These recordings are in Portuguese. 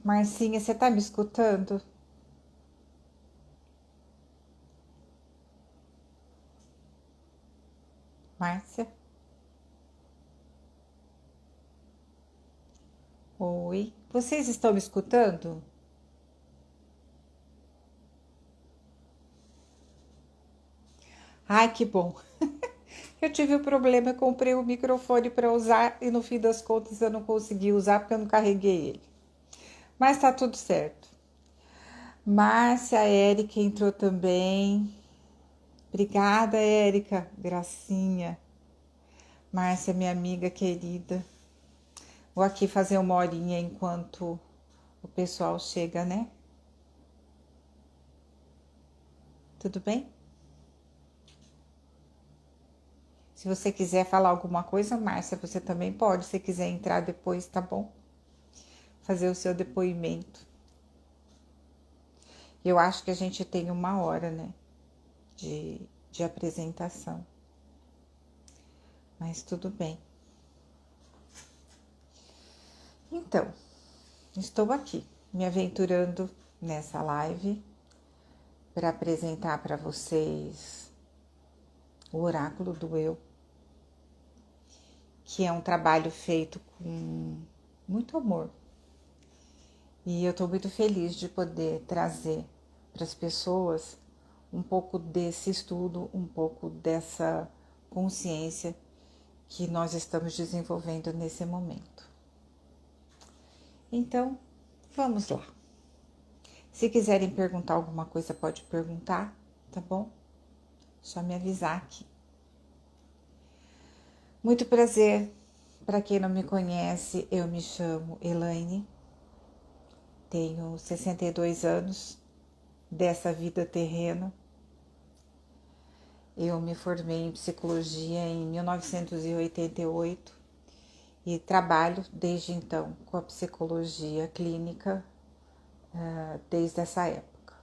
Marcinha, você tá me escutando? Márcia? Oi? Vocês estão me escutando? Ai, que bom. Eu tive um problema, eu comprei o microfone para usar e no fim das contas eu não consegui usar porque eu não carreguei ele. Mas tá tudo certo. Márcia, a Érica entrou também. Obrigada, Érica. Gracinha. Márcia, minha amiga querida. Vou aqui fazer uma horinha enquanto o pessoal chega, né? Tudo bem? Se você quiser falar alguma coisa, Márcia, você também pode. Se quiser entrar depois, tá bom? Fazer o seu depoimento. Eu acho que a gente tem 1 hora, né? De apresentação. Mas tudo bem. Então, estou aqui me aventurando nessa live para apresentar para vocês o Oráculo do Eu, que é um trabalho feito com muito amor. E eu estou muito feliz de poder trazer para as pessoas um pouco desse estudo, um pouco dessa consciência que nós estamos desenvolvendo nesse momento. Então, vamos lá. Se quiserem perguntar alguma coisa, pode perguntar, tá bom? Só me avisar aqui. Muito prazer. Para quem não me conhece, eu me chamo Elaine. Tenho 62 anos dessa vida terrena. Eu me formei em psicologia em 1988 e trabalho desde então com a psicologia clínica desde essa época.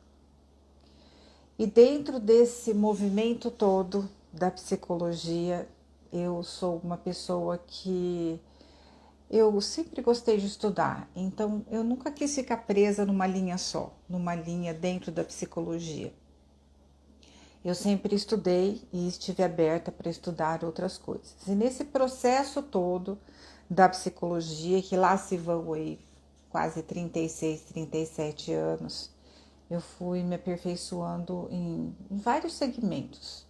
E dentro desse movimento todo da psicologia, eu sou uma pessoa que eu sempre gostei de estudar, então eu nunca quis ficar presa numa linha só, numa linha dentro da psicologia. Eu sempre estudei e estive aberta para estudar outras coisas. E nesse processo todo da psicologia, que lá se vão aí quase 36, 37 anos, eu fui me aperfeiçoando em vários segmentos,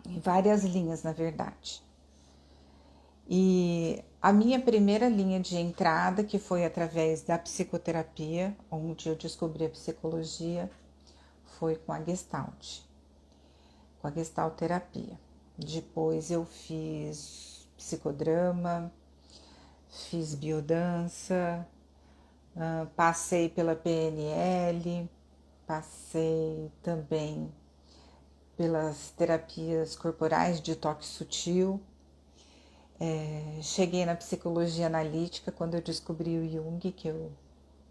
em várias linhas, na verdade. E a minha primeira linha de entrada, que foi através da psicoterapia, onde eu descobri a psicologia, foi com a Gestalt, com a Gestalt terapia. Depois eu fiz psicodrama, fiz biodança, passei pela PNL, passei também pelas terapias corporais de toque sutil. Cheguei na psicologia analítica quando eu descobri o Jung, que eu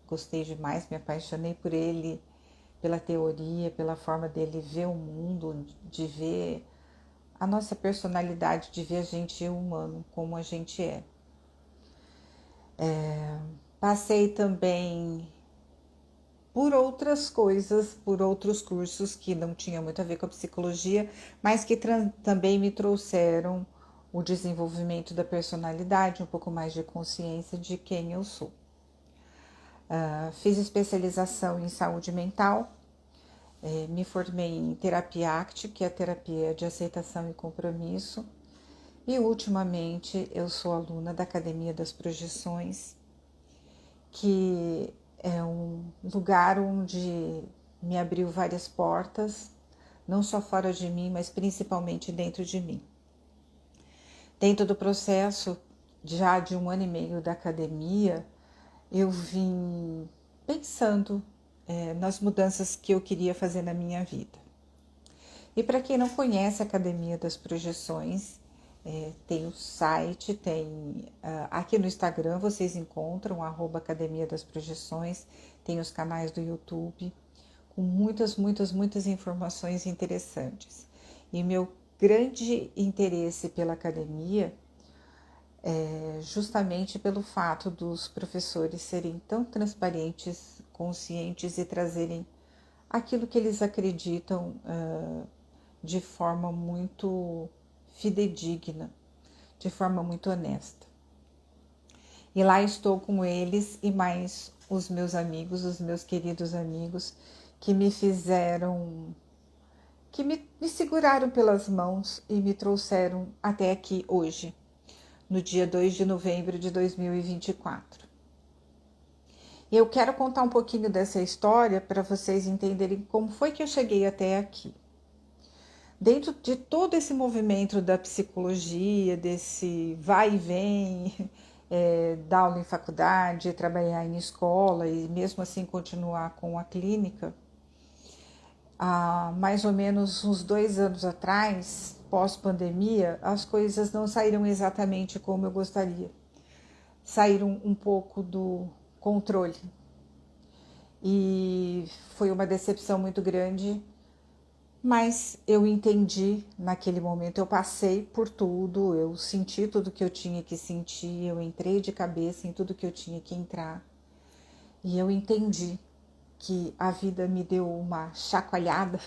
gostei demais, me apaixonei por ele, pela teoria, pela forma dele ver o mundo, de ver a nossa personalidade, de ver a gente humano, como a gente é. Passei também por outras coisas, por outros cursos que não tinham muito a ver com a psicologia, mas que também me trouxeram o desenvolvimento da personalidade, um pouco mais de consciência de quem eu sou. Fiz especialização em saúde mental, me formei em terapia ACT, que é a terapia de aceitação e compromisso, e ultimamente eu sou aluna da Academia das Projeções, que é um lugar onde me abriu várias portas, não só fora de mim, mas principalmente dentro de mim. Dentro do processo já de 1 ano e meio da academia, eu vim pensando nas mudanças que eu queria fazer na minha vida. E para quem não conhece a Academia das Projeções, tem o site, tem aqui no Instagram vocês encontram @Academia das Projeções, tem os canais do YouTube com muitas informações interessantes. E meu grande interesse pela academia justamente pelo fato dos professores serem tão transparentes, conscientes e trazerem aquilo que eles acreditam de forma muito fidedigna, de forma muito honesta. E lá estou com eles e mais os meus amigos, os meus queridos amigos, que me fizeram, que me seguraram pelas mãos e me trouxeram até aqui hoje, no dia 2 de novembro de 2024. E eu quero contar um pouquinho dessa história para vocês entenderem como foi que eu cheguei até aqui. Dentro de todo esse movimento da psicologia, desse vai e vem, dar aula em faculdade, trabalhar em escola e mesmo assim continuar com a clínica, há mais ou menos uns 2 anos atrás, pós-pandemia, as coisas não saíram exatamente como eu gostaria. Saíram um pouco do controle. E foi uma decepção muito grande, mas eu entendi naquele momento, eu passei por tudo, eu senti tudo que eu tinha que sentir, eu entrei de cabeça em tudo que eu tinha que entrar. E eu entendi que a vida me deu uma chacoalhada,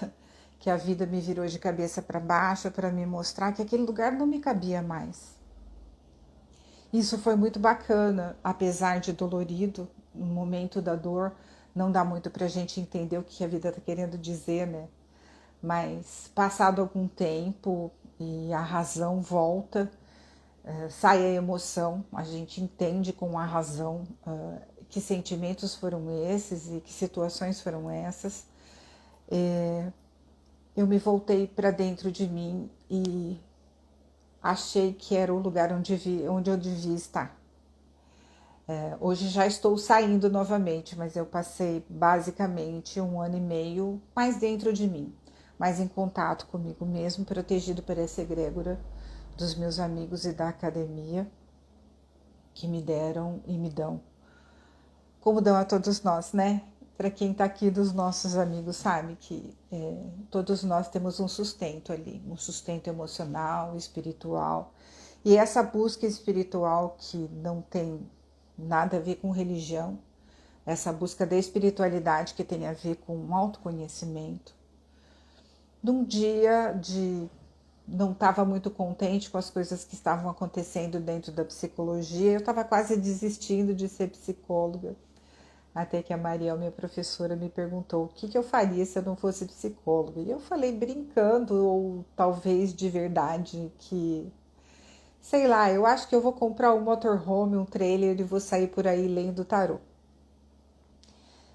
que a vida me virou de cabeça para baixo para me mostrar que aquele lugar não me cabia mais. Isso foi muito bacana, apesar de dolorido, no momento da dor, não dá muito para a gente entender o que a vida está querendo dizer, né? Mas passado algum tempo e a razão volta, sai a emoção, a gente entende com a razão que sentimentos foram esses e que situações foram essas. Eu me voltei para dentro de mim e achei que era o lugar onde eu devia estar. Hoje já estou saindo novamente, mas eu passei basicamente 1 ano e meio mais dentro de mim, mais em contato comigo mesmo, protegido por essa egrégora dos meus amigos e da academia, que me deram e me dão, como dão a todos nós, né? Para quem está aqui dos nossos amigos sabe que todos nós temos um sustento ali, um sustento emocional, espiritual. E essa busca espiritual que não tem nada a ver com religião, essa busca da espiritualidade que tem a ver com autoconhecimento. Num dia de não estava muito contente com as coisas que estavam acontecendo dentro da psicologia, eu estava quase desistindo de ser psicóloga. Até que a Mariel, minha professora, me perguntou o que eu faria se eu não fosse psicóloga. E eu falei brincando, ou talvez de verdade, que, sei lá, eu acho que eu vou comprar um motorhome, um trailer e vou sair por aí lendo tarô.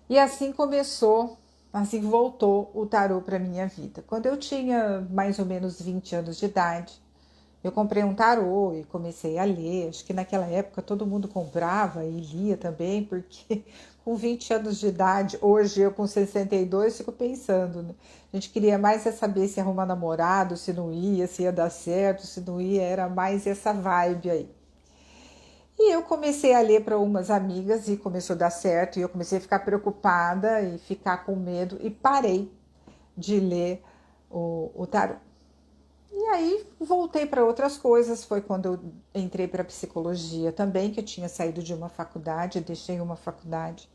E assim começou, assim voltou o tarô para minha vida. Quando eu tinha mais ou menos 20 anos de idade, eu comprei um tarô e comecei a ler. Acho que naquela época todo mundo comprava e lia também, porque com 20 anos de idade, hoje eu com 62, fico pensando, né? A gente queria mais saber se ia arrumar namorado, se não ia, se ia dar certo, se não ia, era mais essa vibe aí. E eu comecei a ler para umas amigas e começou a dar certo, e eu comecei a ficar preocupada e ficar com medo e parei de ler o tarô. E aí voltei para outras coisas, foi quando eu entrei para psicologia também, que eu tinha saído de uma faculdade, deixei uma faculdade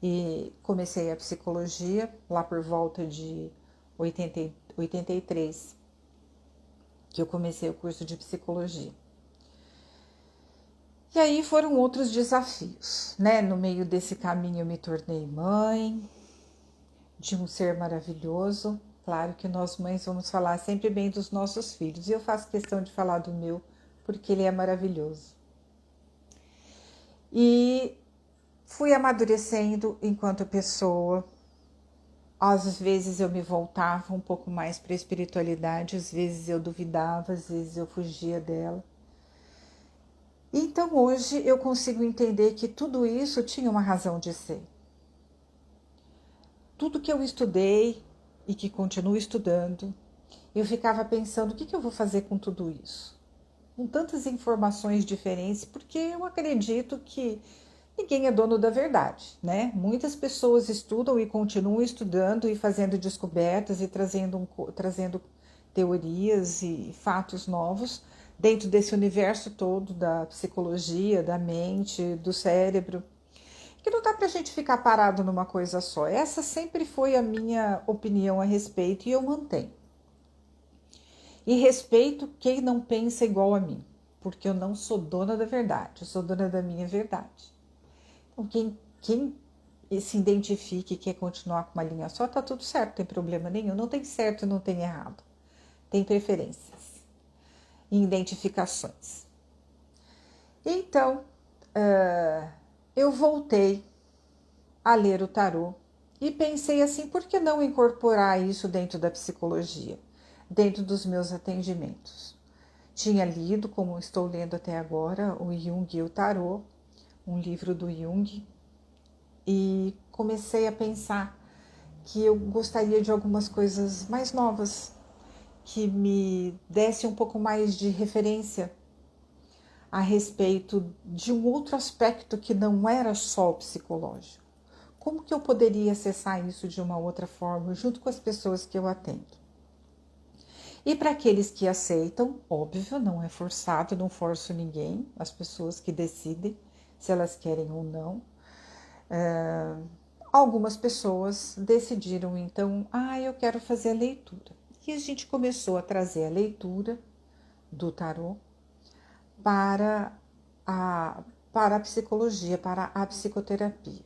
e comecei a psicologia lá por volta de 83, que eu comecei o curso de psicologia. E aí foram outros desafios, né? No meio desse caminho eu me tornei mãe de um ser maravilhoso. Claro que nós mães vamos falar sempre bem dos nossos filhos. E eu faço questão de falar do meu, porque ele é maravilhoso. E fui amadurecendo enquanto pessoa. Às vezes eu me voltava um pouco mais para a espiritualidade, às vezes eu duvidava, às vezes eu fugia dela. Então hoje eu consigo entender que tudo isso tinha uma razão de ser. Tudo que eu estudei e que continuo estudando, eu ficava pensando o que eu vou fazer com tudo isso? Com tantas informações diferentes, porque eu acredito que ninguém é dono da verdade, né? Muitas pessoas estudam e continuam estudando e fazendo descobertas e trazendo teorias e fatos novos dentro desse universo todo da psicologia, da mente, do cérebro, que não dá para a gente ficar parado numa coisa só. Essa sempre foi a minha opinião a respeito e eu mantenho. E respeito quem não pensa igual a mim, porque eu não sou dona da verdade, eu sou dona da minha verdade. Então, quem se identifique e quer continuar com uma linha só, tá tudo certo, não tem problema nenhum. Não tem certo e não tem errado. Tem preferências e identificações. Então, eu voltei a ler o tarô e pensei assim, por que não incorporar isso dentro da psicologia, dentro dos meus atendimentos? Tinha lido, como estou lendo até agora, o Jung e o Tarô, um livro do Jung, e comecei a pensar que eu gostaria de algumas coisas mais novas, que me desse um pouco mais de referência a respeito de um outro aspecto que não era só o psicológico. Como que eu poderia acessar isso de uma outra forma, junto com as pessoas que eu atendo? E para aqueles que aceitam, óbvio, não é forçado, não forço ninguém, as pessoas que decidem se elas querem ou não. Algumas pessoas decidiram então, eu quero fazer a leitura. E a gente começou a trazer a leitura do tarô para a psicologia, para a psicoterapia.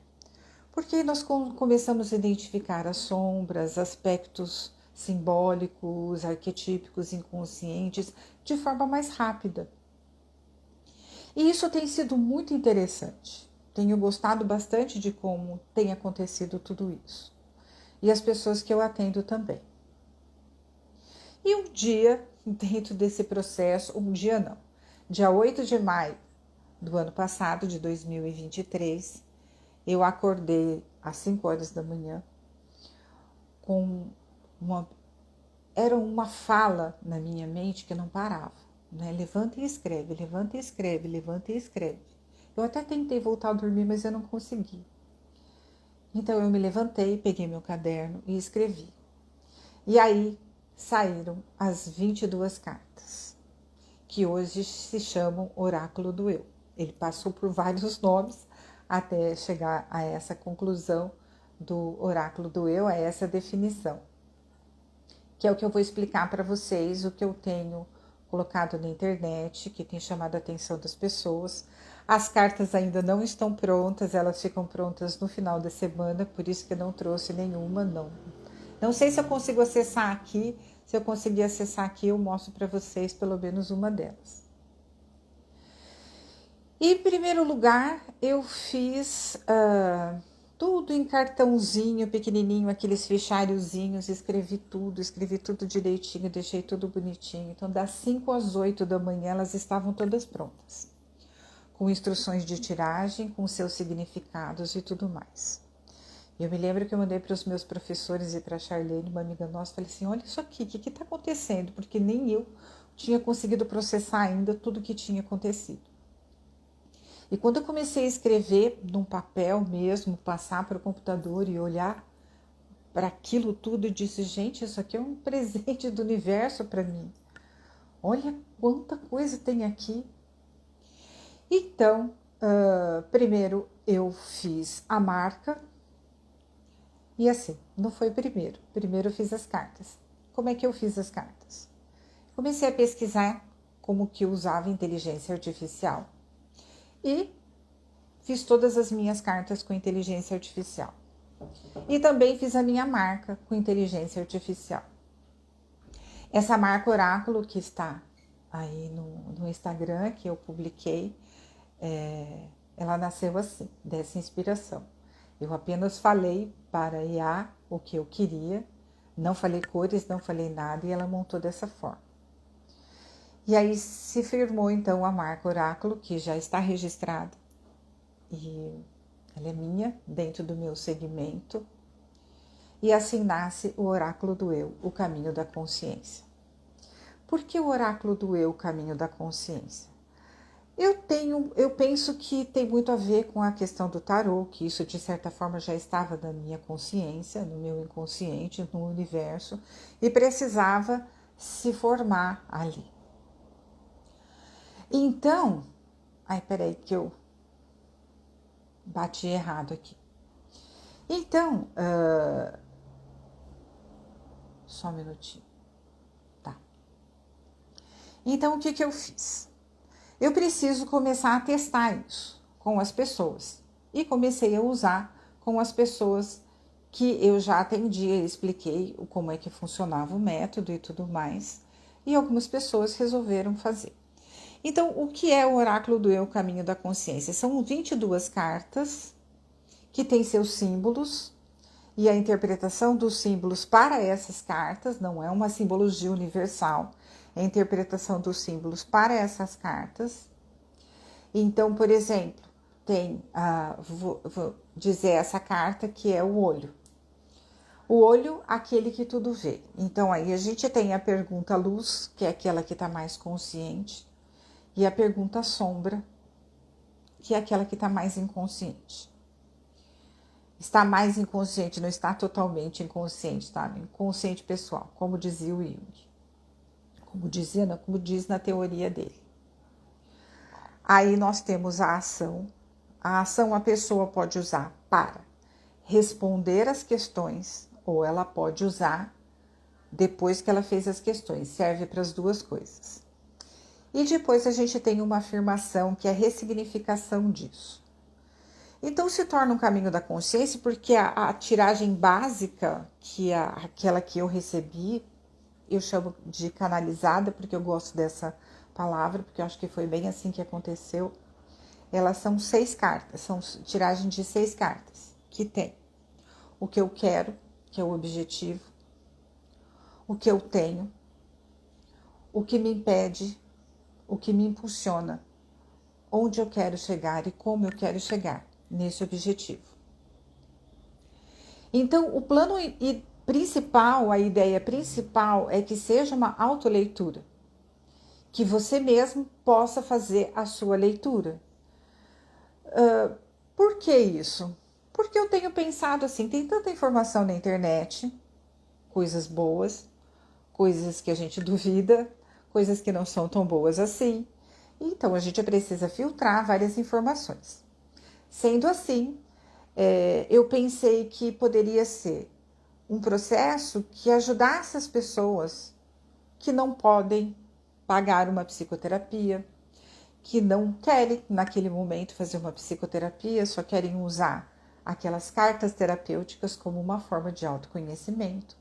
Porque nós começamos a identificar as sombras, aspectos simbólicos, arquetípicos, inconscientes, de forma mais rápida. E isso tem sido muito interessante. Tenho gostado bastante de como tem acontecido tudo isso. E as pessoas que eu atendo também. E um dia, dentro desse processo, um dia não, dia 8 de maio do ano passado, de 2023, eu acordei às 5 horas da manhã com era uma fala na minha mente que não parava, né? Levanta e escreve, levanta e escreve, levanta e escreve. Eu até tentei voltar a dormir, mas eu não consegui. Então eu me levantei, peguei meu caderno e escrevi. E aí saíram as 22 cartas, que hoje se chamam Oráculo do Eu. Ele passou por vários nomes até chegar a essa conclusão do Oráculo do Eu, a essa definição, que é o que eu vou explicar para vocês, o que eu tenho colocado na internet, que tem chamado a atenção das pessoas. As cartas ainda não estão prontas, elas ficam prontas no final da semana, por isso que eu não trouxe nenhuma, não. Não sei se eu consigo acessar aqui, se eu conseguir acessar aqui, eu mostro para vocês pelo menos uma delas. E, em primeiro lugar, eu fiz tudo em cartãozinho pequenininho, aqueles fichariozinhos, escrevi tudo direitinho, deixei tudo bonitinho. Então, das 5 às 8 da manhã, elas estavam todas prontas, com instruções de tiragem, com seus significados e tudo mais. Eu me lembro que eu mandei para os meus professores e para a Charlene, uma amiga nossa, falei assim, olha isso aqui, o que está acontecendo? Porque nem eu tinha conseguido processar ainda tudo o que tinha acontecido. E quando eu comecei a escrever num papel mesmo, passar para o computador e olhar para aquilo tudo, eu disse, gente, isso aqui é um presente do universo para mim. Olha quanta coisa tem aqui. Então, primeiro eu fiz a marca. E assim, não foi primeiro. Primeiro eu fiz as cartas. Como é que eu fiz as cartas? Comecei a pesquisar como que eu usava inteligência artificial. E fiz todas as minhas cartas com inteligência artificial. E também fiz a minha marca com inteligência artificial. Essa marca oráculo que está aí no Instagram, que eu publiquei, ela nasceu assim, dessa inspiração. Eu apenas falei para a IA o que eu queria, não falei cores, não falei nada, e ela montou dessa forma. E aí se firmou então a marca oráculo, que já está registrada, e ela é minha, dentro do meu segmento. E assim nasce o oráculo do eu, o caminho da consciência. Por que o oráculo do eu, o caminho da consciência? Eu penso que tem muito a ver com a questão do tarô, que isso de certa forma já estava na minha consciência, no meu inconsciente, no universo, e precisava se formar ali. Então, ai, peraí que eu bati errado aqui. Então, só um minutinho. Tá. Então, o que que eu fiz? Eu preciso começar a testar isso com as pessoas. E comecei a usar com as pessoas que eu já atendia, expliquei como é que funcionava o método e tudo mais. E algumas pessoas resolveram fazer. Então, o que é o oráculo do Eu Caminho da Consciência? São 22 cartas que têm seus símbolos e a interpretação dos símbolos para essas cartas, não é uma simbologia universal, é a interpretação dos símbolos para essas cartas. Então, por exemplo, tem, vou dizer essa carta que é o olho. O olho, aquele que tudo vê. Então, aí a gente tem a pergunta luz, que é aquela que está mais consciente, e a pergunta sombra, que é aquela que está mais inconsciente. Está mais inconsciente, não está totalmente inconsciente, tá? Inconsciente pessoal, como dizia o Jung. Como dizia, não, como diz na teoria dele. Aí nós temos a ação. A ação a pessoa pode usar para responder as questões, ou ela pode usar depois que ela fez as questões. Serve para as duas coisas. E depois a gente tem uma afirmação que é a ressignificação disso. Então se torna um caminho da consciência, porque a tiragem básica, que é aquela que eu recebi, eu chamo de canalizada, porque eu gosto dessa palavra, porque eu acho que foi bem assim que aconteceu. Elas são 6 cartas, são tiragem de 6 cartas, que tem o que eu quero, que é o objetivo, o que eu tenho, o que me impede, o que me impulsiona, onde eu quero chegar e como eu quero chegar nesse objetivo. Então, o plano principal, a ideia principal é que seja uma autoleitura, que você mesmo possa fazer a sua leitura. Por que isso? Porque eu tenho pensado assim, tem tanta informação na internet, coisas boas, coisas que a gente duvida, coisas que não são tão boas assim. Então, a gente precisa filtrar várias informações. Sendo assim, eu pensei que poderia ser um processo que ajudasse as pessoas que não podem pagar uma psicoterapia, que não querem naquele momento fazer uma psicoterapia, só querem usar aquelas cartas terapêuticas como uma forma de autoconhecimento.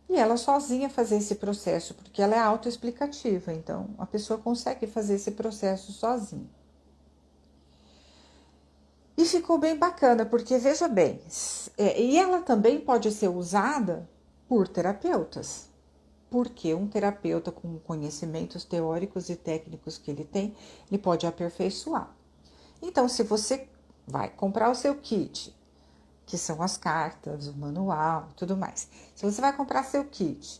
E ela sozinha fazer esse processo, porque ela é autoexplicativa, então a pessoa consegue fazer esse processo sozinha. E ficou bem bacana, porque veja bem, e ela também pode ser usada por terapeutas, porque um terapeuta com conhecimentos teóricos e técnicos que ele tem, ele pode aperfeiçoar. Então, se você vai comprar o seu kit, que são as cartas, o manual e tudo mais, se você vai comprar seu kit,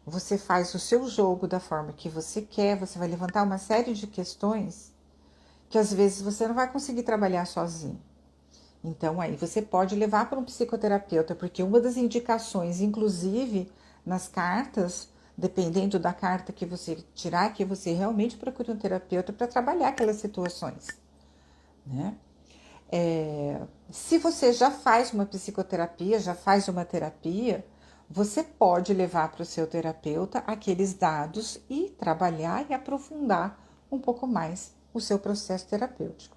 você faz o seu jogo da forma que você quer, você vai levantar uma série de questões que às vezes você não vai conseguir trabalhar sozinho. Então, aí você pode levar para um psicoterapeuta, porque uma das indicações, inclusive nas cartas, dependendo da carta que você tirar, que você realmente procure um terapeuta para trabalhar aquelas situações, né? Se você já faz uma psicoterapia, já faz uma terapia, você pode levar para o seu terapeuta aqueles dados e trabalhar e aprofundar um pouco mais o seu processo terapêutico.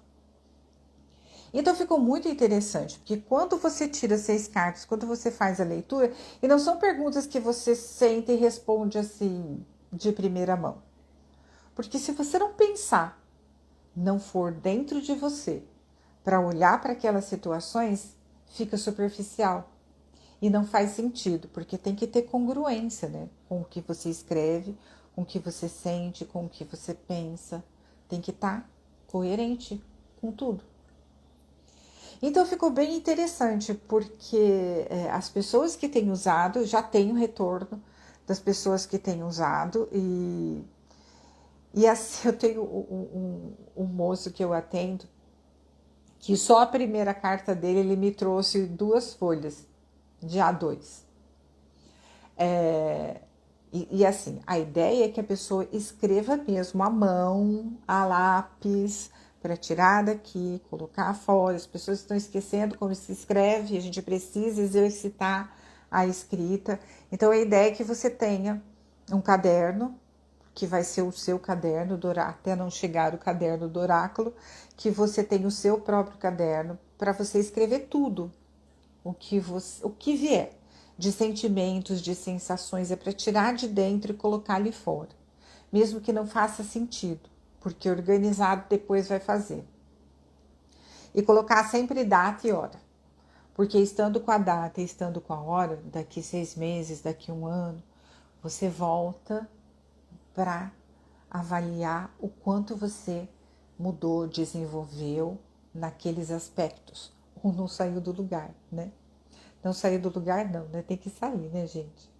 Então ficou muito interessante, porque quando você tira 6 cartas, quando você faz a leitura, e não são perguntas que você senta e responde assim de primeira mão. Porque se você não pensar, não for dentro de você, para olhar para aquelas situações, fica superficial. E não faz sentido, porque tem que ter congruência, né? Com o que você escreve, com o que você sente, com o que você pensa. Tem que estar coerente com tudo. Então ficou bem interessante, porque as pessoas que têm usado, já tem o retorno das pessoas que têm usado, e assim eu tenho um moço que eu atendo, que só a primeira carta dele, ele me trouxe 2 folhas de A2. E assim, a ideia é que a pessoa escreva mesmo à mão, a lápis, para tirar daqui, colocar fora. As pessoas estão esquecendo como se escreve, a gente precisa exercitar a escrita. Então, a ideia é que você tenha um caderno, que vai ser o seu caderno do oráculo, até não chegar o caderno do oráculo, que você tenha o seu próprio caderno, para você escrever tudo o que vier de sentimentos, de sensações, é para tirar de dentro e colocar ali fora, mesmo que não faça sentido, porque organizado depois vai fazer. E colocar sempre data e hora, porque estando com a data e estando com a hora, daqui 6 meses, daqui 1 ano, você volta para avaliar o quanto você mudou, desenvolveu naqueles aspectos, ou não saiu do lugar, né? Não saiu do lugar não, né? Tem que sair, né, gente?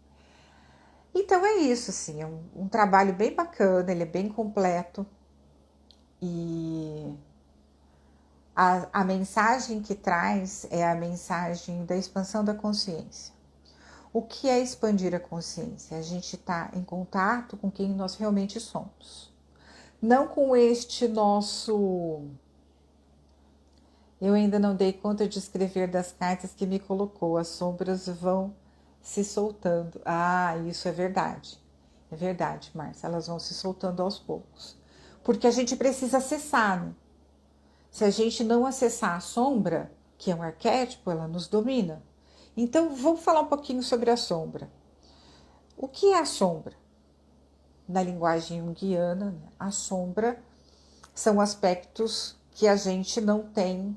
Então é isso, assim, é um trabalho bem bacana, ele é bem completo e a mensagem que traz é a mensagem da expansão da consciência. O que é expandir a consciência? A gente está em contato com quem nós realmente somos. Não com este nosso... Eu ainda não dei conta de escrever das cartas que me colocou. As sombras vão se soltando. Ah, isso é verdade. É verdade, Márcia. Elas vão se soltando aos poucos. Porque a gente precisa acessar, né? Se a gente não acessar a sombra, que é um arquétipo, ela nos domina. Então, vamos falar um pouquinho sobre a sombra. O que é a sombra? Na linguagem junguiana, a sombra são aspectos que a gente não tem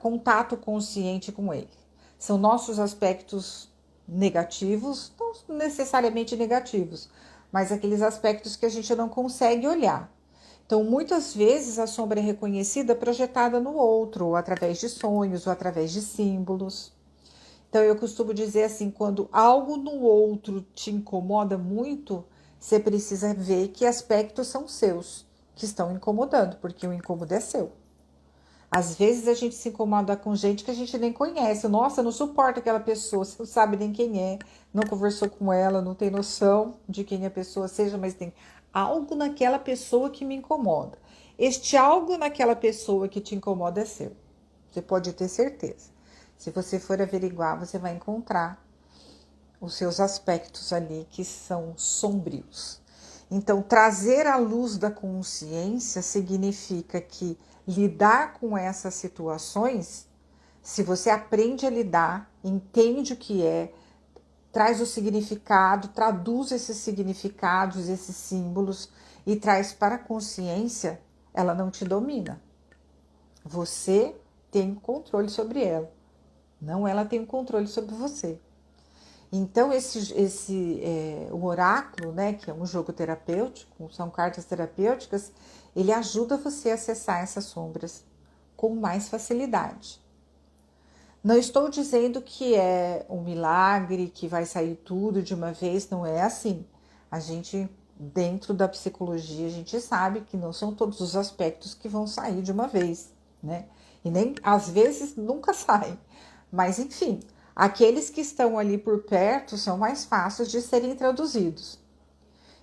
contato consciente com ele. São nossos aspectos negativos, não necessariamente negativos, mas aqueles aspectos que a gente não consegue olhar. Então, muitas vezes a sombra é reconhecida projetada no outro, ou através de sonhos, ou através de símbolos. Então, eu costumo dizer assim, quando algo no outro te incomoda muito, você precisa ver que aspectos são seus que estão incomodando, porque o incômodo é seu. Às vezes a gente se incomoda com gente que a gente nem conhece. Nossa, não suporta aquela pessoa, você não sabe nem quem é, não conversou com ela, não tem noção de quem a pessoa seja, mas tem algo naquela pessoa que me incomoda. Este algo naquela pessoa que te incomoda é seu. Você pode ter certeza. Se você for averiguar, você vai encontrar os seus aspectos ali que são sombrios. Então, trazer a luz da consciência significa que lidar com essas situações, se você aprende a lidar, entende o que é, traz o significado, traduz esses significados, esses símbolos e traz para a consciência, ela não te domina. Você tem controle sobre ela, não ela tem o controle sobre você. Então, o oráculo, né, que é um jogo terapêutico, são cartas terapêuticas, ele ajuda você a acessar essas sombras com mais facilidade. Não estou dizendo que é um milagre, que vai sair tudo de uma vez, não é assim. A gente, dentro da psicologia, a gente sabe que não são todos os aspectos que vão sair de uma vez, né? E nem, às vezes, nunca saem. Mas, enfim, aqueles que estão ali por perto são mais fáceis de serem traduzidos.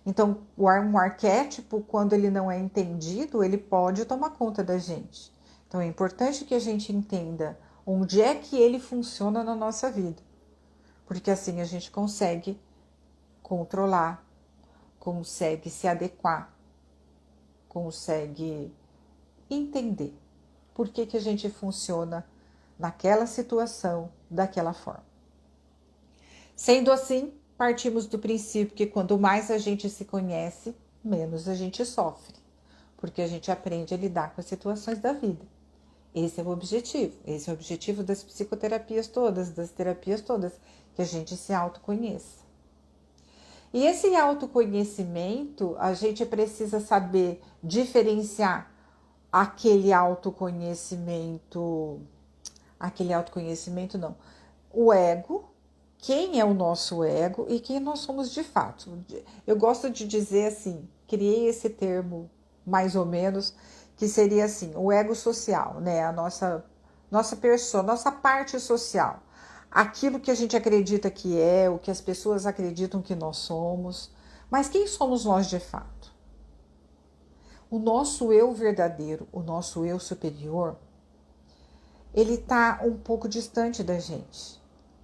Então, um arquétipo, quando ele não é entendido, ele pode tomar conta da gente. Então, é importante que a gente entenda onde é que ele funciona na nossa vida. Porque assim a gente consegue controlar, consegue se adequar, consegue entender por que a gente funciona naquela situação, daquela forma. Sendo assim, partimos do princípio que quanto mais a gente se conhece, menos a gente sofre, porque a gente aprende a lidar com as situações da vida. Esse é o objetivo das psicoterapias todas, das terapias todas, que a gente se autoconheça. E esse autoconhecimento, a gente precisa saber diferenciar aquele autoconhecimento não, o ego, quem é o nosso ego e quem nós somos de fato. Eu gosto de dizer assim, criei esse termo mais ou menos, que seria assim, o ego social, né? A nossa persona, nossa parte social. aquilo que a gente acredita que é, o que as pessoas acreditam que nós somos. Mas quem somos nós de fato? O nosso eu verdadeiro, o nosso eu superior, ele está um pouco distante da gente.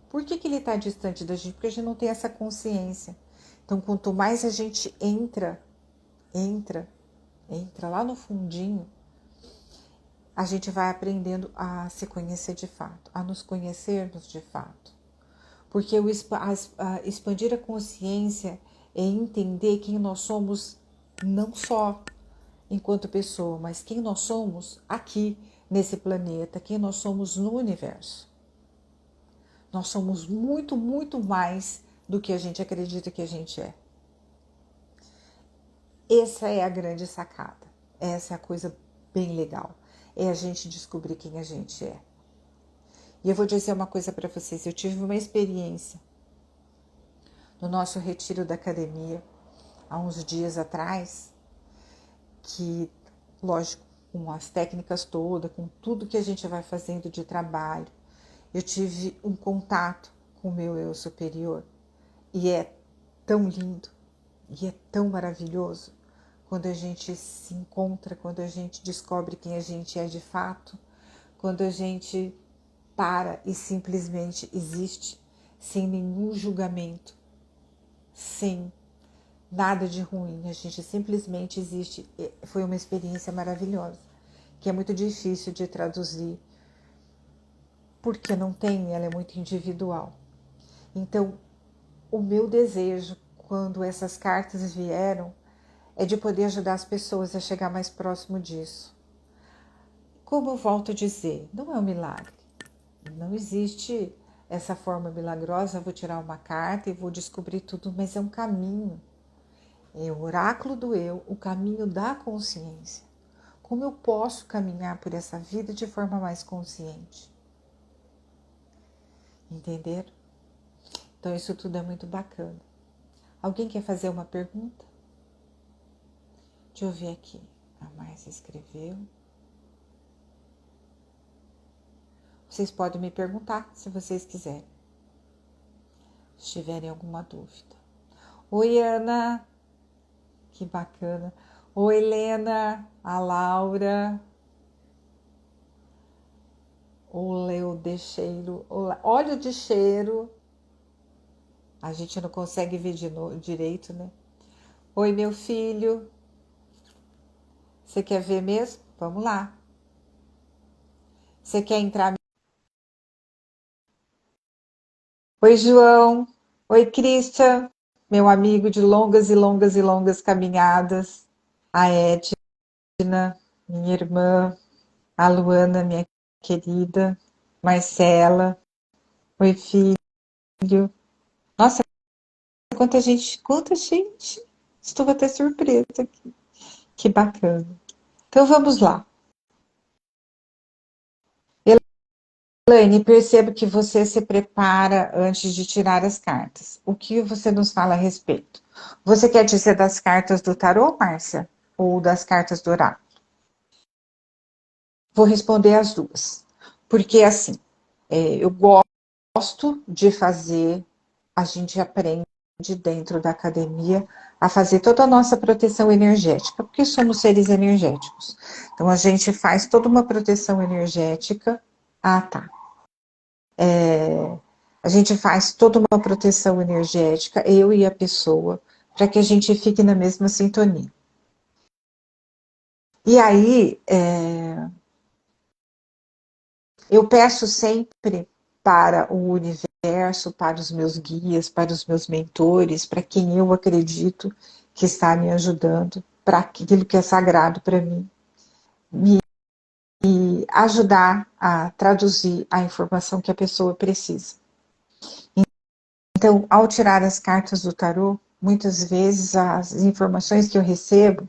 Por que ele está distante da gente? Porque a gente não tem essa consciência. Então, quanto mais a gente entra lá no fundinho, a gente vai aprendendo a se conhecer de fato, a nos conhecermos de fato. Porque expandir a consciência é entender quem nós somos, não só enquanto pessoa, mas quem nós somos aqui nesse planeta, quem nós somos no universo. Nós somos muito, muito mais do que a gente acredita que a gente é. Essa é a grande sacada. Essa é a coisa bem legal. É a gente descobrir quem a gente é. E eu vou dizer uma coisa para vocês. Eu tive uma experiência no nosso retiro da academia, há uns dias atrás, que, lógico, com as técnicas todas, com tudo que a gente vai fazendo de trabalho, eu tive um contato com o meu eu superior. E é tão lindo, e é tão maravilhoso quando a gente se encontra, quando a gente descobre quem a gente é de fato, quando a gente para e simplesmente existe, sem nenhum julgamento, sem nada de ruim, a gente simplesmente existe. Foi uma experiência maravilhosa, que é muito difícil de traduzir, porque não tem, ela é muito individual. Então, o meu desejo, quando essas cartas vieram, é de poder ajudar as pessoas a chegar mais próximo disso. Como eu volto a dizer, não é um milagre. Não existe essa forma milagrosa, vou tirar uma carta e vou descobrir tudo, mas é um caminho. É o oráculo do eu, o caminho da consciência. Como eu posso caminhar por essa vida de forma mais consciente? Entenderam? Então isso tudo é muito bacana. Alguém quer fazer uma pergunta? Deixa eu ver aqui. A Márcia escreveu. Vocês podem me perguntar se vocês quiserem. Se tiverem alguma dúvida. Oi, Ana. Que bacana. Oi, Helena. A Laura. O Leo de cheiro. Óleo de cheiro. A gente não consegue ver direito, né? Oi, meu filho. Você quer ver mesmo? Vamos lá. Você quer entrar? Oi, João. Oi, Christian. Meu amigo de longas e longas e longas caminhadas. A Edna, minha irmã. A Luana, minha querida. Marcela. Oi, filho. Nossa, quanta gente, quanta gente. Estou até surpresa aqui. Que bacana. Então vamos lá. Elaine, percebo que você se prepara antes de tirar as cartas. O que você nos fala a respeito? Você quer dizer das cartas do tarô, Márcia? Ou das cartas do oráculo? Vou responder as duas. Porque, assim, eu gosto de fazer, a gente aprende dentro da academia a fazer toda a nossa proteção energética, porque somos seres energéticos. Então, a gente faz toda uma proteção energética. Ah, tá. A gente faz toda uma proteção energética, eu e a pessoa, para que a gente fique na mesma sintonia. E aí, eu peço sempre para o universo, para os meus guias, para os meus mentores, para quem eu acredito que está me ajudando, para aquilo que é sagrado para mim, me ajudar a traduzir a informação que a pessoa precisa. Então, ao tirar as cartas do tarô, muitas vezes as informações que eu recebo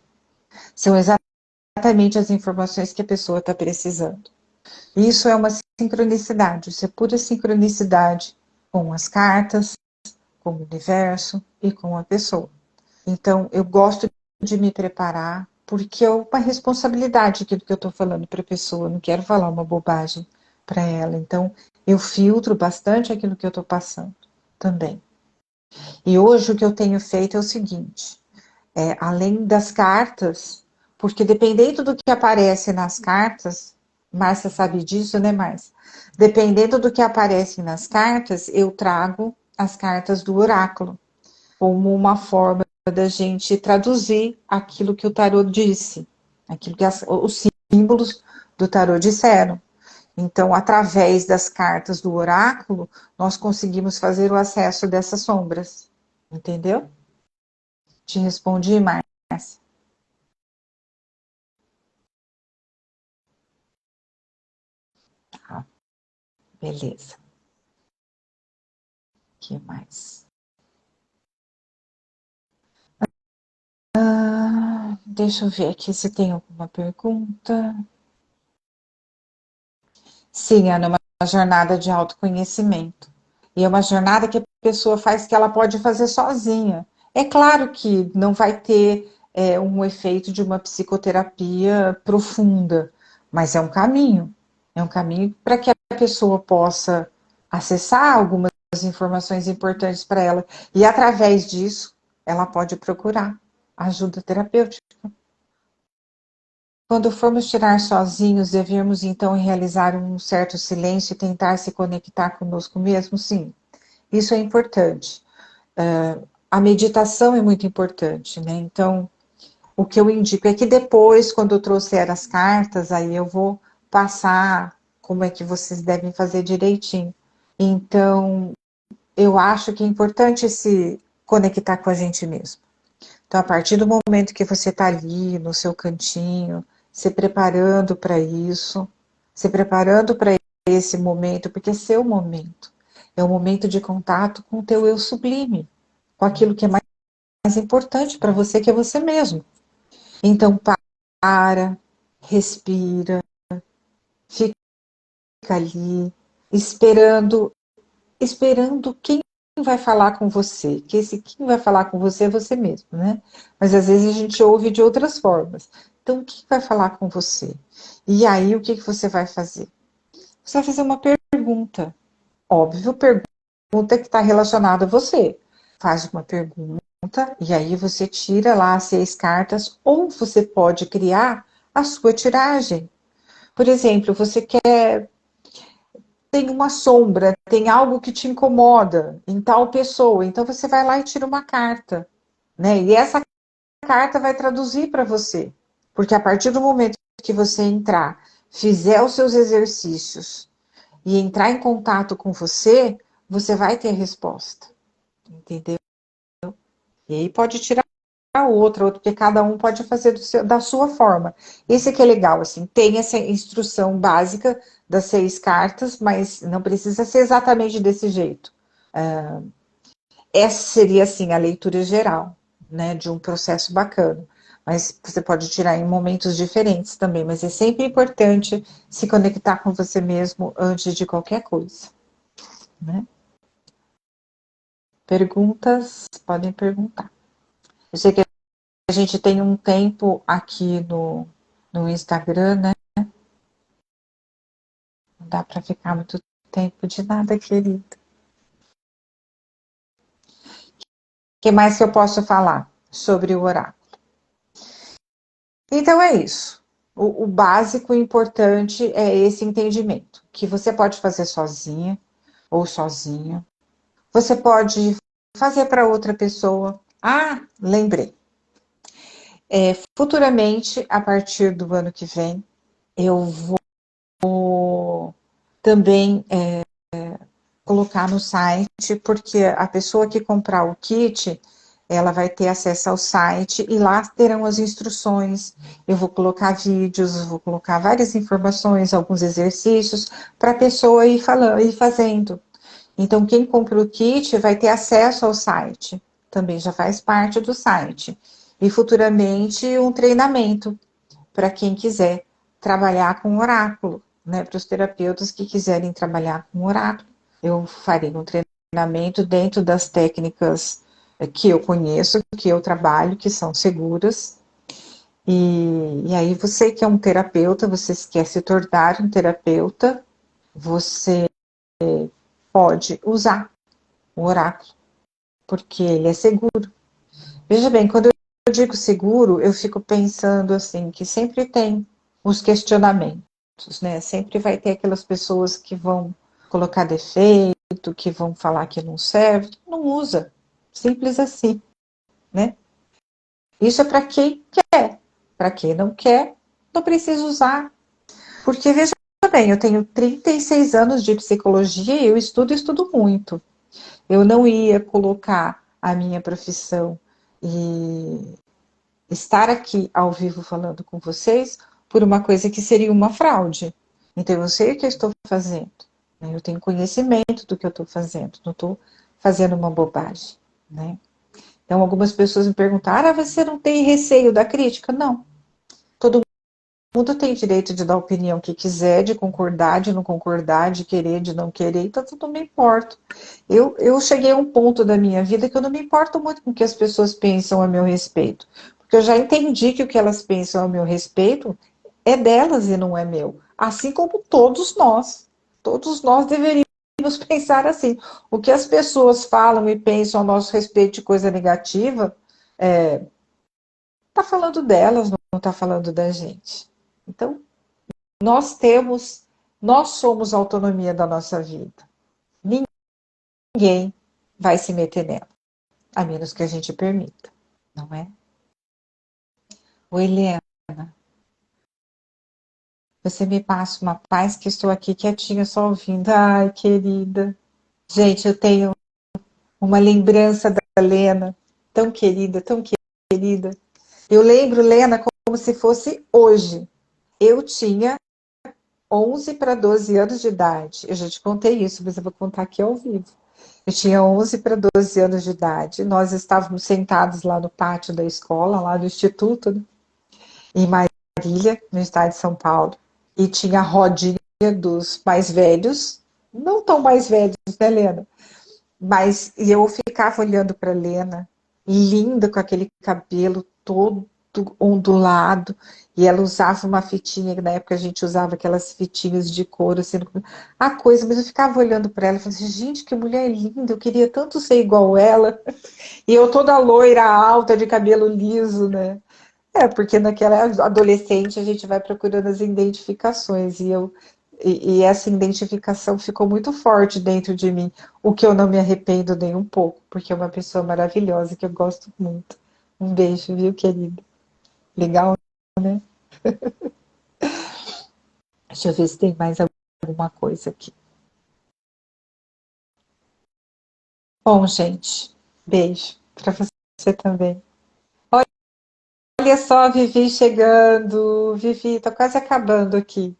são exatamente as informações que a pessoa está precisando. Isso é uma sincronicidade, isso é pura sincronicidade com as cartas, com o universo e com a pessoa. Então, eu gosto de me preparar, porque é uma responsabilidade aquilo que eu estou falando para a pessoa, não quero falar uma bobagem para ela. Então, Eu filtro bastante aquilo que eu estou passando também. E hoje o que eu tenho feito é o seguinte: além das cartas, porque dependendo do que aparece nas cartas, Márcia sabe disso, né, Márcia? Dependendo do que aparece nas cartas, eu trago as cartas do oráculo, como uma forma da gente traduzir aquilo que o tarô disse, aquilo que os símbolos do tarô disseram. Então, através das cartas do oráculo, nós conseguimos fazer o acesso dessas sombras. Entendeu? Te respondi, Márcia. Tá, beleza. O que mais? Deixa eu ver aqui se tem alguma pergunta. Sim, Ana, é uma jornada de autoconhecimento. E é uma jornada que a pessoa faz que ela pode fazer sozinha. É claro que não vai ter um efeito de uma psicoterapia profunda, mas é um caminho. É um caminho para que a pessoa possa acessar algumas informações importantes para ela. E através disso, ela pode procurar ajuda terapêutica. Quando formos tirar sozinhos, devemos então realizar um certo silêncio e tentar se conectar conosco mesmo? Sim, isso é importante. A meditação é muito importante, né? Então, o que eu indico é que depois, quando eu trouxer as cartas, aí eu vou passar como é que vocês devem fazer direitinho. Então, eu acho que é importante se conectar com a gente mesmo. Então, a partir do momento que você está ali no seu cantinho, se preparando para isso, se preparando para esse momento, porque é seu momento. É o momento de contato com o teu eu sublime, com aquilo que é mais importante para você, que é você mesmo. Então, para, respira, fica ali, esperando quem vai falar com você, que esse quem vai falar com você é você mesmo, né? Mas às vezes a gente ouve de outras formas. Então, quem vai falar com você? E aí, o que você vai fazer? Você vai fazer uma pergunta. Óbvio, pergunta que está relacionada a você. Faz uma pergunta e aí você tira lá as 6 cartas, ou você pode criar a sua tiragem. Por exemplo, você quer tem uma sombra, tem algo que te incomoda em tal pessoa, então você vai lá e tira uma carta, né? E essa carta vai traduzir para você, porque a partir do momento que você entrar, fizer os seus exercícios e entrar em contato com você, você vai ter a resposta, entendeu? E aí pode tirar outra, porque cada um pode fazer da sua forma. Esse que é legal, assim, tem essa instrução básica das 6 cartas, mas não precisa ser exatamente desse jeito. Essa seria, assim, a leitura geral, né, de um processo bacana. Mas você pode tirar em momentos diferentes também, mas é sempre importante se conectar com você mesmo antes de qualquer coisa, né? Perguntas, podem perguntar. Eu sei que a gente tem um tempo aqui no Instagram, né? Não dá para ficar muito tempo de nada, querido. O que mais que eu posso falar sobre o oráculo? Então é isso. O básico e importante é esse entendimento, que você pode fazer sozinha ou sozinho. Você pode fazer para outra pessoa. Ah, lembrei. Futuramente, a partir do ano que vem, eu vou também colocar no site, porque a pessoa que comprar o kit, ela vai ter acesso ao site e lá terão as instruções. Eu vou colocar vídeos, vou colocar várias informações, alguns exercícios para a pessoa ir falando, ir fazendo. Então, quem compra o kit vai ter acesso ao site, também já faz parte do site. E futuramente um treinamento para quem quiser trabalhar com oráculo, né? Para os terapeutas que quiserem trabalhar com oráculo. Eu farei um treinamento dentro das técnicas que eu conheço, que eu trabalho, que são seguras. E aí você que é um terapeuta, você quer se tornar um terapeuta, você pode usar o oráculo, porque ele é seguro. Veja bem, quando eu digo seguro, eu fico pensando assim, que sempre tem os questionamentos, né? Sempre vai ter aquelas pessoas que vão colocar defeito, que vão falar que não serve, não usa. Simples assim, né? Isso é para quem quer. Para quem não quer, não precisa usar. Porque, veja bem, eu tenho 36 anos de psicologia e eu estudo muito. Eu não ia colocar a minha profissão e estar aqui ao vivo falando com vocês por uma coisa que seria uma fraude. Então, eu sei o que eu estou fazendo. Né? Eu tenho conhecimento do que eu estou fazendo. Não estou fazendo uma bobagem. Né? Então, algumas pessoas me perguntaram: você não tem receio da crítica? Não. Todo mundo tem direito de dar a opinião que quiser, de concordar, de não concordar, de querer, de não querer, então eu não me importo. Eu cheguei a um ponto da minha vida que eu não me importo muito com o que as pessoas pensam a meu respeito, porque eu já entendi que o que elas pensam a meu respeito é delas e não é meu. Assim como todos nós deveríamos pensar assim. O que as pessoas falam e pensam a nosso respeito de coisa negativa, tá falando delas, não tá falando da gente. Então, nós temos, nós somos a autonomia da nossa vida. Ninguém vai se meter nela, a menos que a gente permita, não é? Oi, Helena, você me passa uma paz que estou aqui quietinha só ouvindo. Ai, querida. Gente, eu tenho uma lembrança da Helena, tão querida, tão querida. Eu lembro, Helena, como se fosse hoje. Eu tinha 11 para 12 anos de idade. Eu já te contei isso, mas eu vou contar aqui ao vivo. Eu tinha 11 para 12 anos de idade. Nós estávamos sentados lá no pátio da escola, lá do Instituto, né? Em Marília, no estado de São Paulo. E tinha a rodinha dos mais velhos, não tão mais velhos, né, Helena? Mas e eu ficava olhando para a Helena, linda com aquele cabelo todo ondulado, e ela usava uma fitinha, que na época a gente usava aquelas fitinhas de couro, assim, a coisa, mas eu ficava olhando para ela e falava assim, gente, que mulher linda, eu queria tanto ser igual ela. E eu toda loira, alta, de cabelo liso, né? É, porque naquela adolescente a gente vai procurando as identificações e essa identificação ficou muito forte dentro de mim, o que eu não me arrependo nem um pouco, porque é uma pessoa maravilhosa que eu gosto muito. Um beijo, viu, querida? Legal, né? Deixa eu ver se tem mais alguma coisa aqui. Bom, gente, beijo para você também. Olha só a Vivi chegando. Vivi, tô quase acabando aqui.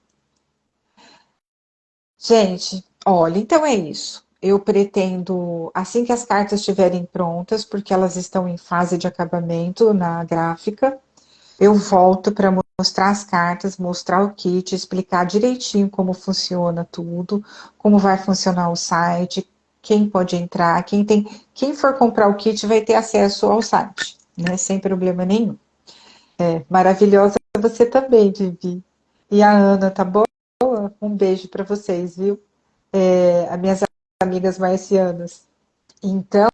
Gente, olha, então é isso. Eu pretendo, assim que as cartas estiverem prontas, porque elas estão em fase de acabamento na gráfica, eu volto para mostrar as cartas, mostrar o kit, explicar direitinho como funciona tudo, como vai funcionar o site, quem pode entrar, quem for comprar o kit vai ter acesso ao site, né? Sem problema nenhum. Maravilhosa você também, Vivi. E a Ana, tá boa? Um beijo para vocês, viu? As minhas amigas marcianas. Então,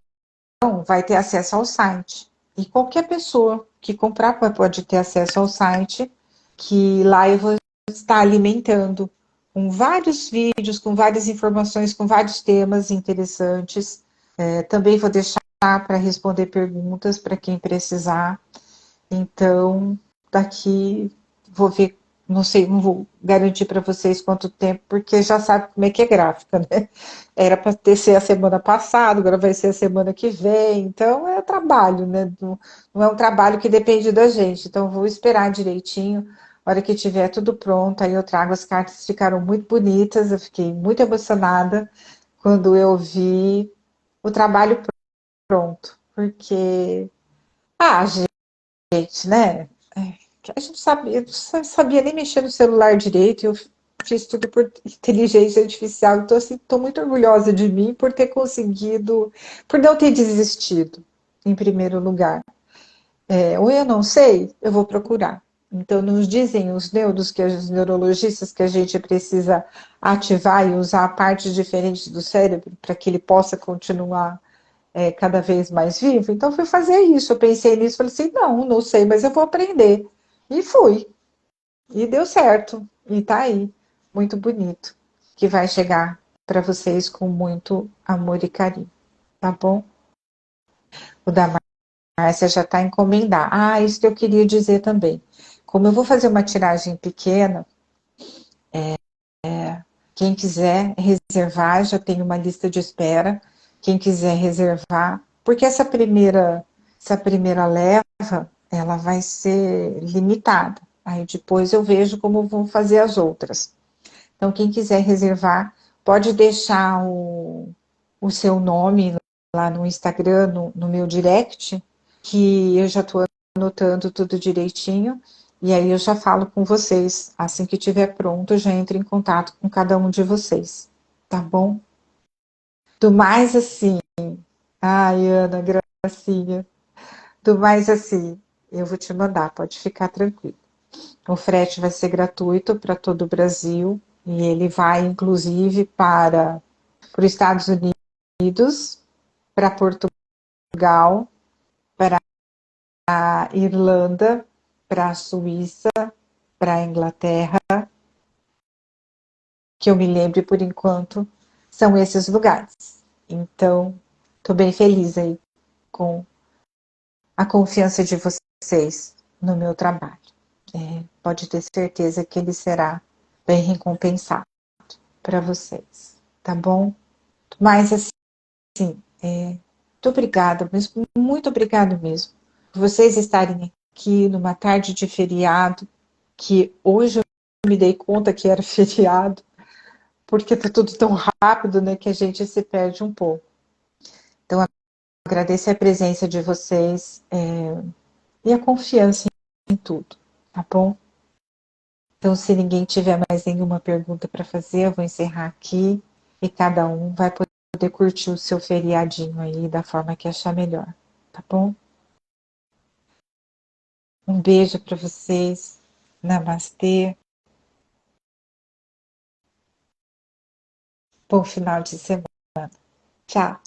vai ter acesso ao site. E qualquer pessoa que comprar pode ter acesso ao site, que lá eu vou estar alimentando com vários vídeos, com várias informações, com vários temas interessantes. Também vou deixar para responder perguntas para quem precisar. Então, daqui vou ver, não sei, não vou garantir para vocês quanto tempo, porque já sabe como é que é gráfica, né? Era para ter ser a semana passada, agora vai ser a semana que vem, então é trabalho, né? Não é um trabalho que depende da gente, então vou esperar direitinho. A hora que tiver tudo pronto, aí eu trago as cartas, ficaram muito bonitas, eu fiquei muito emocionada quando eu vi o trabalho pronto, porque, gente, né? A gente sabia, não sabia nem mexer no celular direito, eu fiz tudo por inteligência artificial, então assim, estou muito orgulhosa de mim por ter conseguido, por não ter desistido, em primeiro lugar. Ou eu não sei, eu vou procurar. Então, nos dizem os neuros, que os neurologistas, que a gente precisa ativar e usar partes diferentes do cérebro para que ele possa continuar cada vez mais vivo. Então, fui fazer isso. Eu pensei nisso, falei assim, não sei, mas eu vou aprender. E fui. E deu certo. E tá aí. Muito bonito. Que vai chegar para vocês com muito amor e carinho. Tá bom? O da Márcia já está encomendado. Ah, isso que eu queria dizer também. Como eu vou fazer uma tiragem pequena, quem quiser reservar, já tem uma lista de espera. Quem quiser reservar, porque essa primeira leva, ela vai ser limitada. Aí depois eu vejo como vou fazer as outras. Então, quem quiser reservar, pode deixar o seu nome lá no Instagram, no meu direct, que eu já estou anotando tudo direitinho. E aí eu já falo com vocês. Assim que estiver pronto, eu já entro em contato com cada um de vocês. Tá bom? Do mais assim. Ai, Ana, gracinha. Do mais assim, eu vou te mandar, pode ficar tranquilo. O frete vai ser gratuito para todo o Brasil. E ele vai, inclusive, para os Estados Unidos, para Portugal, para a Irlanda, para a Suíça, para a Inglaterra, que eu me lembre por enquanto, são esses lugares. Então, estou bem feliz aí com a confiança de vocês no meu trabalho. Pode ter certeza que ele será bem recompensado para vocês, tá bom? Mas assim, muito obrigada, muito obrigado mesmo, por vocês estarem aqui numa tarde de feriado, que hoje eu me dei conta que era feriado, porque tá tudo tão rápido, né, que a gente se perde um pouco. Então, agradeço a presença de vocês e a confiança em tudo, tá bom? Então, se ninguém tiver mais nenhuma pergunta para fazer, eu vou encerrar aqui e cada um vai poder curtir o seu feriadinho aí da forma que achar melhor, tá bom? Um beijo para vocês. Namastê. Bom final de semana. Tchau.